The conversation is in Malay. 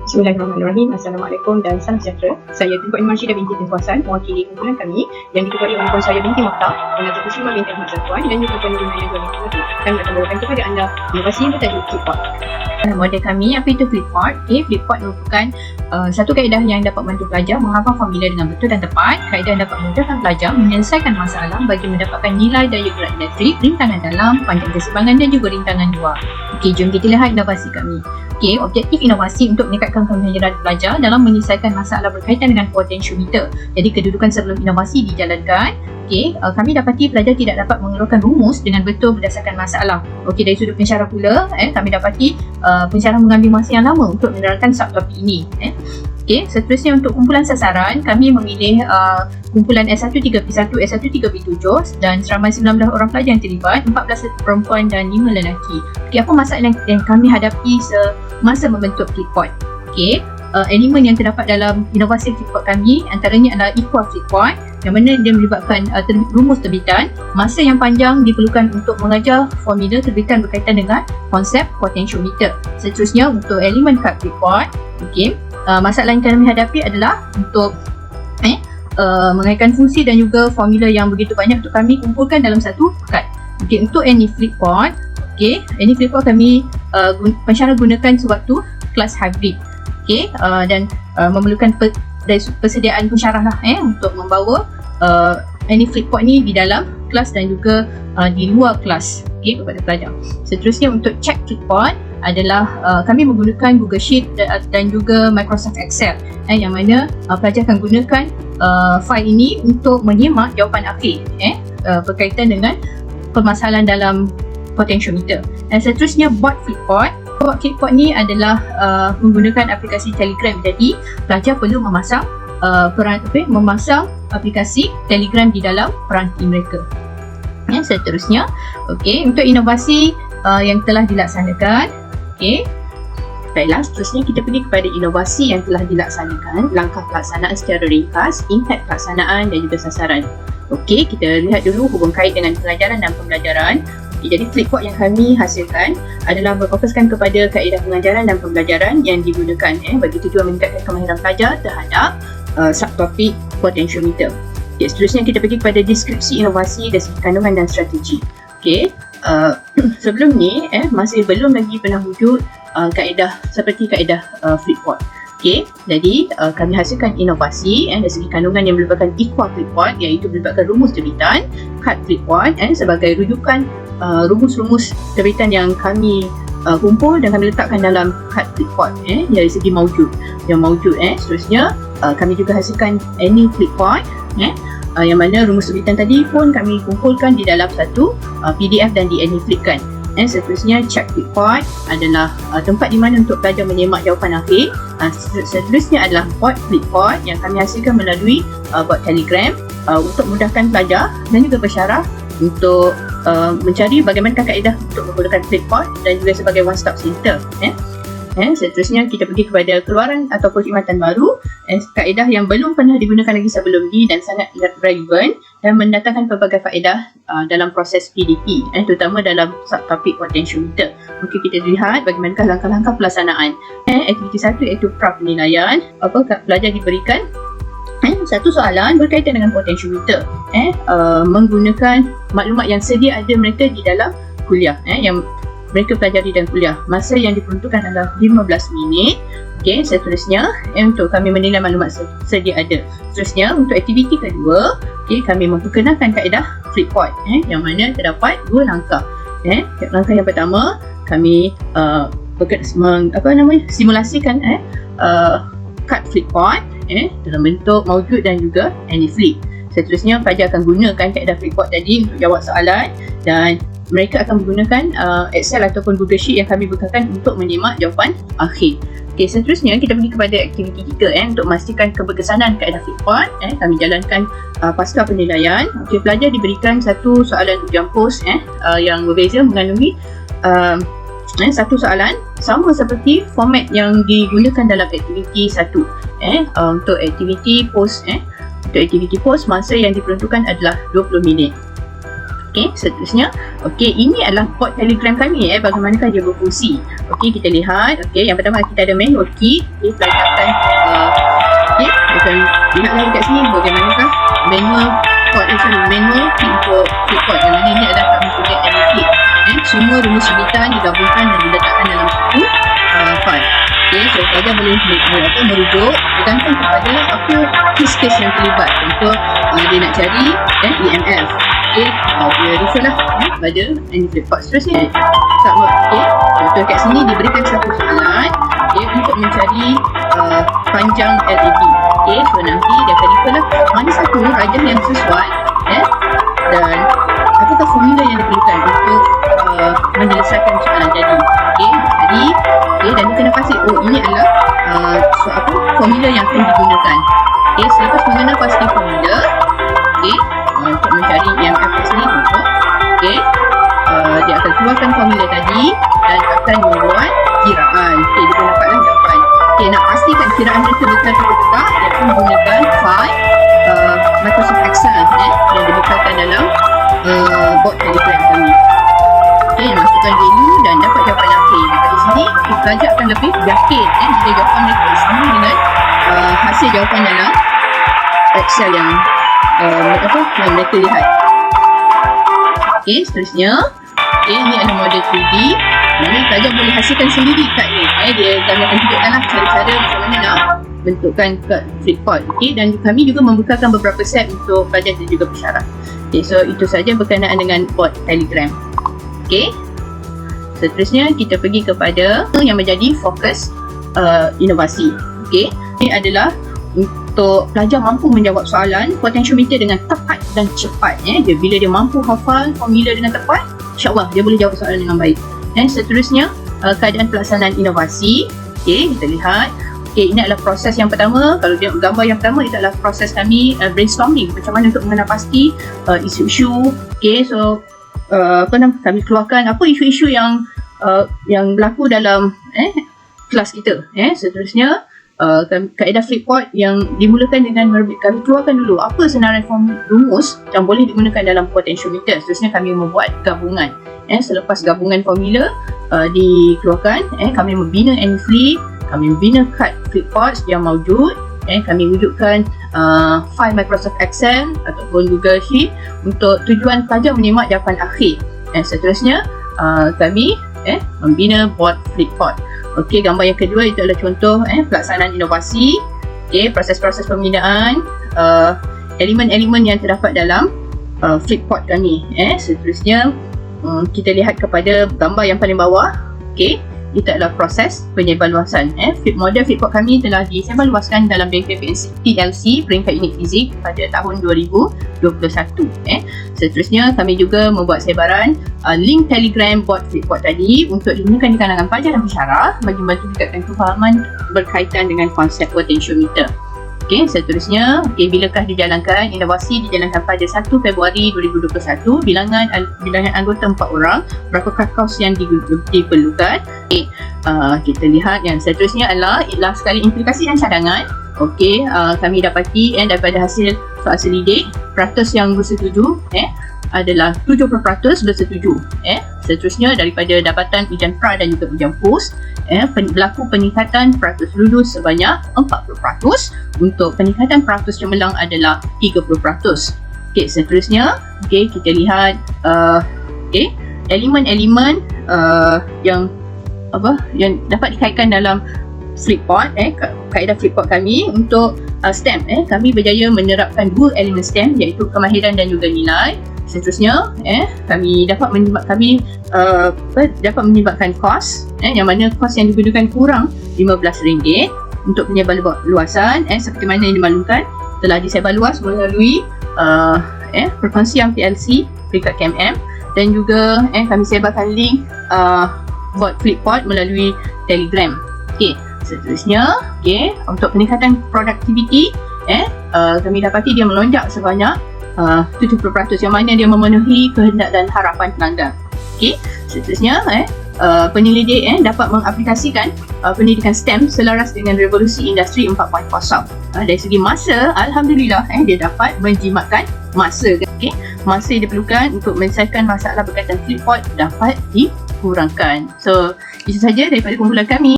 Bismillahirrahmanirrahim. Assalamualaikum dan salam sejahtera. Saya Tunku Imarsyida binti Tengku Hasan, mewakili kumpulan kami yang diketuai oleh Puan Saya binti Mokhtar dan Datuk Kusuma binti Ahmad Zafwan dan juga Puan Nurina yang kami akan bawakan kepada anda inovasi yang bertajuk Flipboard. Model kami, apa itu Flipboard? Flipboard merupakan satu kaedah yang dapat membantu pelajar menghafal formula dengan betul dan tepat. Kaedah yang dapat memudahkan pelajar menyelesaikan masalah bagi mendapatkan nilai daya gerak elektrik, rintangan dalam, panjang keseimbangan dan juga rintangan luar. Jom kita lihat inovasi kami. Objektif inovasi untuk meningkatkan kemahiran pelajar dalam menyelesaikan masalah berkaitan dengan potentiometer. Jadi kedudukan sebelum inovasi dijalankan, kami dapati pelajar tidak dapat mengeluarkan rumus dengan betul berdasarkan masalah. Dari sudut pensyarah pula, kami dapati pensyarah mengambil masa yang lama untuk menerangkan subtopik ini. Seterusnya untuk kumpulan sasaran, kami memilih kumpulan S13B1, S13B7 dan seramai 19 orang pelajar yang terlibat, 14 perempuan dan 5 lelaki. Apa masalah yang kami hadapi semasa membentuk Flipboard? Elemen yang terdapat dalam inovasi Flipboard kami antaranya adalah Equal Flipboard yang mana dia melibatkan rumus terbitan, masa yang panjang diperlukan untuk mengajar formula terbitan berkaitan dengan konsep potentiometer. Seterusnya untuk elemen Card Flipboard, masalah yang kami hadapi adalah untuk mengaitkan fungsi dan juga formula yang begitu banyak untuk kami kumpulkan dalam satu kad. Untuk any Flipboard, any Flipboard kami pensyarah gunakan sewaktu kelas hybrid. Dan memerlukan persediaan pensyarah lah untuk membawa any Flipboard ni di dalam kelas dan juga di luar kelas kepada pelajar. Seterusnya untuk check Flipboard adalah kami menggunakan Google Sheet dan juga Microsoft Excel yang mana pelajar akan gunakan file ini untuk menyemak jawapan akhir berkaitan dengan permasalahan dalam potentiometer. Dan seterusnya board Flipboard. Board Flipboard ni adalah menggunakan aplikasi Telegram. Jadi pelajar perlu memasang memasang aplikasi Telegram di dalam peranti mereka. Seterusnya, untuk inovasi yang telah dilaksanakan. Baiklah, seterusnya kita pergi kepada inovasi yang telah dilaksanakan, langkah pelaksanaan secara ringkas, impak pelaksanaan dan juga sasaran. Kita lihat dulu hubung kait dengan pengajaran dan pembelajaran. Jadi Flipboard yang kami hasilkan adalah berfokuskan kepada kaedah pengajaran dan pembelajaran yang digunakan bagi tujuan meningkatkan kemahiran pelajar terhadap subtopik potentiometer. Seterusnya kita pergi kepada deskripsi inovasi dari segi kandungan dan strategi. Sebelum ni masih belum lagi pernah wujud kaedah seperti kaedah Flipboard. Jadi kami hasilkan inovasi dari segi kandungan yang melibatkan Equal Flipboard, iaitu melibatkan rumus terbitan, Card Flipboard sebagai rujukan rumus-rumus terbitan yang kami kumpul dan kami letakkan dalam Card Flipboard dari segi maujud. Seterusnya kami juga hasilkan any Flipboard yang mana rumus terbitan tadi pun kami kumpulkan di dalam satu PDF dan di-flipkan. Seterusnya check Flipboard adalah tempat di mana untuk pelajar menyemak jawapan akhir. Seterusnya adalah board Flipboard yang kami hasilkan melalui board Telegram untuk memudahkan pelajar dan juga pensyarah untuk mencari bagaimanakah kaedah untuk menggunakan Flipboard dan juga sebagai one stop center. Seterusnya kita pergi kepada keluaran atau perkhidmatan baru, kaedah yang belum pernah digunakan lagi sebelum ni dan sangat relevan dan mendatangkan pelbagai faedah dalam proses PDP, terutama dalam subtopik potentiometer. Kita lihat bagaimanakah langkah-langkah pelaksanaan. Aktiviti 1 iaitu pra penilaian. Pelajar diberikan satu soalan berkaitan dengan potentiometer menggunakan maklumat yang sedia ada mereka di dalam kuliah yang mereka pelajari dalam kuliah. Masa yang diperuntukkan adalah 15 minit. Seterusnya untuk kami menilai maklumat sedia ada. Seterusnya untuk aktiviti kedua, kami memperkenalkan kaedah Flipboard yang mana terdapat dua langkah. Langkah yang pertama, kami simulasikan Card Flipboard dalam bentuk maujud dan juga any-flip. Seterusnya pelajar akan gunakan kaedah Flipboard tadi untuk jawab soalan dan mereka akan menggunakan Excel ataupun Google Sheet yang kami bekalkan untuk menyemak jawapan akhir. Seterusnya kita pergi kepada aktiviti kita untuk memastikan keberkesanan kaedah Flipboard. Kami jalankan pasca penilaian. Pelajar diberikan satu soalan ujian pos yang berbeza mengandungi satu soalan sama seperti format yang digunakan dalam aktiviti 1. Untuk aktiviti pos masa yang diperuntukkan adalah 20 minit. Seterusnya, ini adalah bot Telegram kami bagaimanakah dia berfungsi. Okey, kita lihat. Okey, yang pertama kita ada manual key. Okey, pelajaran okey, kita lihatlah dekat sini bagaimanakah manual code manual key untuk flipboard. Yang mana ini adalah kami punya edit. Semua rumus sulitan digabungkan dan diletakkan dalam satu file. Okey, so pelajar boleh merujuk bergantung kepada apa case yang terlibat. Contoh dia nak cari EMF. Okey, dia refer lah pada any flipboard. Seterusnya sama. Okey, contoh kat sini diberikan satu soalan untuk mencari panjang LED. Okey, so nanti dia akan refer lah mana satu rajah yang sesuai dan apakah formula yang diperlukan untuk menyelesaikan soalan tadi. Okey, dan kita kena pasti ini adalah formula yang akan digunakan. Okey, selepas mengenal pasti formula, okey, untuk mencari EMF di sini contoh. Okey, dia akan keluarkan formula tadi dan akan membuat kiraan. Okey, dia dapatlah jawapan. Okey, nak pastikan kiraan mereka betul atau tidak, dia akan menggunakan file Microsoft Excel yang dibukakan dalam bot Telegram kami. Okey, masukkan value dan dapat jawapan akhir. Dari sini, pelajar akan lebih yakin jika jawapan mereka sama dengan hasil jawapan dalam Excel yang mereka lihat. Okey, seterusnya. Okey, ini adalah model 3D. Jadi pelajar boleh hasilkan sendiri kad ni. Dia akan tunjukkanlah cara-cara macam mana nak bentukkan kad flipboard. Okey, dan kami juga membukakan beberapa set untuk pelajar dan juga pesara. Okey, so itu saja berkenaan dengan bot Telegram. Okey, seterusnya kita pergi kepada yang menjadi fokus inovasi. Okey, ini adalah untuk pelajar mampu menjawab soalan potentiometer dengan tepat dan cepat. Bila dia mampu hafal formula dengan tepat, insyaAllah dia boleh jawab soalan dengan baik. Dan seterusnya keadaan pelaksanaan inovasi. Okey, kita lihat. Okey, ini adalah proses yang pertama. Kalau dia gambar yang pertama, itu adalah proses kami brainstorming macam mana untuk mengenal pasti isu-isu. Okey, so kami keluarkan apa isu-isu yang berlaku dalam kelas kita. Seterusnya kaedah flipboard yang dimulakan dengan kami keluarkan dulu apa senarai rumus yang boleh digunakan dalam potentiometer. Seterusnya kami membuat gabungan. Selepas gabungan formula dikeluarkan, kami membina flip, kami membina kad flipboard yang mawjud. Kami wujudkan file Microsoft Excel ataupun Google Sheet untuk tujuan pelajar menyimak jawapan akhir. Seterusnya kami membina bot flipboard. Okey, gambar yang kedua itu adalah contoh pelaksanaan inovasi. Okey, proses-proses pembinaan elemen-elemen yang terdapat dalam flipboard kami. Seterusnya kita lihat kepada gambar yang paling bawah. Okey, itu adalah proses penyebarluasan. Model flipboard kami telah disebarluaskan dalam bengkel PLC peringkat unit fizik pada tahun 2021. Seterusnya kami juga membuat sebaran link Telegram bot flipboard tadi untuk digunakan di kalangan pelajar dan pensyarah bagi membantu meningkatkan kefahaman berkaitan dengan konsep potentiometer. Okey, seterusnya, bilakah dijalankan? Inovasi dijalankan pada 1 Februari 2021. Bilangan anggota 4 orang. Berapakah kos yang diperlukan? Okey, kita lihat yang seterusnya adalah sekali implikasi dan cadangan. Okey, kami dapati daripada hasil soal selidik, peratus yang bersetuju adalah 70% bersetuju. Seterusnya daripada dapatan ujian pra dan juga ujian pos, berlaku peningkatan peratus lulus sebanyak 40%. Untuk peningkatan peratus cemerlang adalah 30%. Okey, seterusnya kita lihat elemen-elemen yang dapat dikaitkan dalam flipboard, kaedah flipboard kami untuk STEM. Kami berjaya menerapkan 2 elemen STEM iaitu kemahiran dan juga nilai. Seterusnya kami dapat menyebabkan kos yang mana kos yang digunakan kurang RM15 untuk penyebarluasan seperti mana yang dimaklumkan telah disebarluas melalui perkongsian PLC peringkat KMM dan juga kami sebarkan link bot flipboard melalui Telegram. Okey, seterusnya untuk peningkatan produktiviti kami dapati dia melonjak sebanyak 70% yang mana dia memenuhi kehendak dan harapan pelanggan. Okey, seterusnya penyelidik dapat mengaplikasikan pendidikan STEM selaras dengan revolusi industri 4.0. Dari segi masa, alhamdulillah dia dapat menjimatkan masa. Okey, masa yang diperlukan untuk menyelesaikan masalah berkaitan flipboard dapat dikurangkan. So Itu saja daripada kumpulan kami.